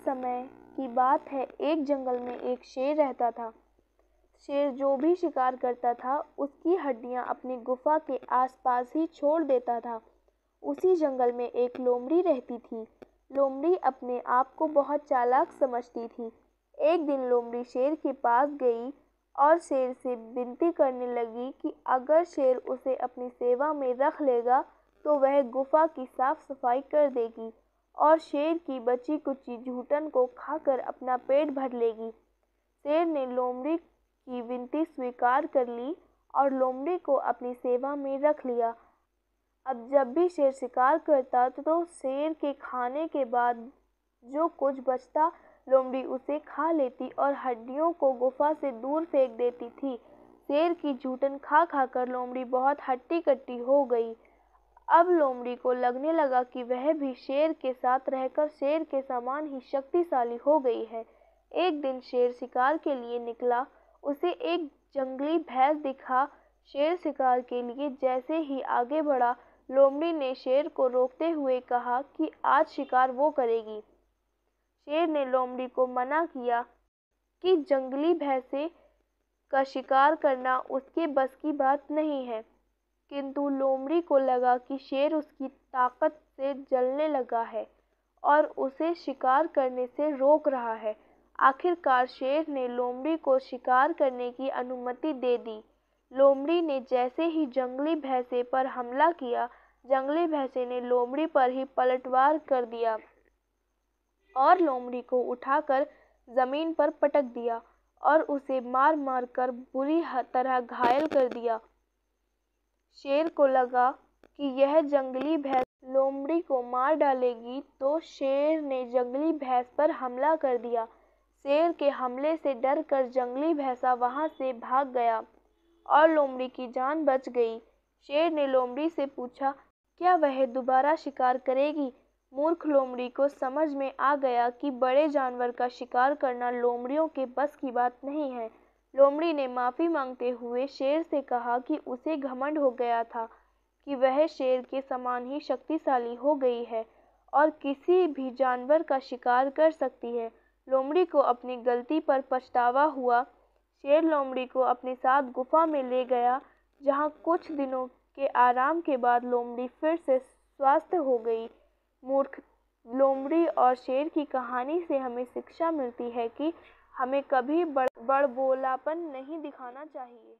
समय की बात है, एक जंगल में एक शेर रहता था। शेर जो भी शिकार करता था उसकी हड्डियां अपनी गुफा के आसपास ही छोड़ देता था। उसी जंगल में एक लोमड़ी रहती थी। लोमड़ी अपने आप को बहुत चालाक समझती थी। एक दिन लोमड़ी शेर के पास गई और शेर से विनती करने लगी कि अगर शेर उसे अपनी सेवा में रख लेगा तो वह गुफा की साफ सफाई कर देगी और शेर की बची कुची जूठन को खाकर अपना पेट भर लेगी। शेर ने लोमड़ी की विनती स्वीकार कर ली और लोमड़ी को अपनी सेवा में रख लिया। अब जब भी शेर शिकार करता तो शेर के खाने के बाद जो कुछ बचता लोमड़ी उसे खा लेती और हड्डियों को गुफा से दूर फेंक देती थी। शेर की जूठन खा खाकर लोमड़ी बहुत हट्टी कट्टी हो गई। अब लोमड़ी को लगने लगा कि वह भी शेर के साथ रहकर शेर के समान ही शक्तिशाली हो गई है। एक दिन शेर शिकार के लिए निकला। उसे एक जंगली भैंस दिखा। शेर शिकार के लिए जैसे ही आगे बढ़ा, लोमड़ी ने शेर को रोकते हुए कहा कि आज शिकार वो करेगी। शेर ने लोमड़ी को मना किया कि जंगली भैंसे का शिकार करना उसके बस की बात नहीं है, किंतु लोमड़ी को लगा कि शेर उसकी ताकत से जलने लगा है और उसे शिकार करने से रोक रहा है। आखिरकार शेर ने लोमड़ी को शिकार करने की अनुमति दे दी। लोमड़ी ने जैसे ही जंगली भैंसे पर हमला किया, जंगली भैंसे ने लोमड़ी पर ही पलटवार कर दिया और लोमड़ी को उठाकर जमीन पर पटक दिया और उसे मार मार कर बुरी तरह घायल कर दिया। शेर को लगा कि यह जंगली भैंस लोमड़ी को मार डालेगी, तो शेर ने जंगली भैंस पर हमला कर दिया। शेर के हमले से डरकर जंगली भैंसा वहां से भाग गया और लोमड़ी की जान बच गई। शेर ने लोमड़ी से पूछा, क्या वह दोबारा शिकार करेगी? मूर्ख लोमड़ी को समझ में आ गया कि बड़े जानवर का शिकार करना लोमड़ियों के बस की बात नहीं है। लोमड़ी ने माफ़ी मांगते हुए शेर से कहा कि उसे घमंड हो गया था कि वह शेर के समान ही शक्तिशाली हो गई है और किसी भी जानवर का शिकार कर सकती है। लोमड़ी को अपनी गलती पर पछतावा हुआ। शेर लोमड़ी को अपने साथ गुफा में ले गया, जहाँ कुछ दिनों के आराम के बाद लोमड़ी फिर से स्वस्थ हो गई। मूर्ख लोमड़ी और शेर की कहानी से हमें शिक्षा मिलती है कि हमें कभी बड़बोलापन नहीं दिखाना चाहिए।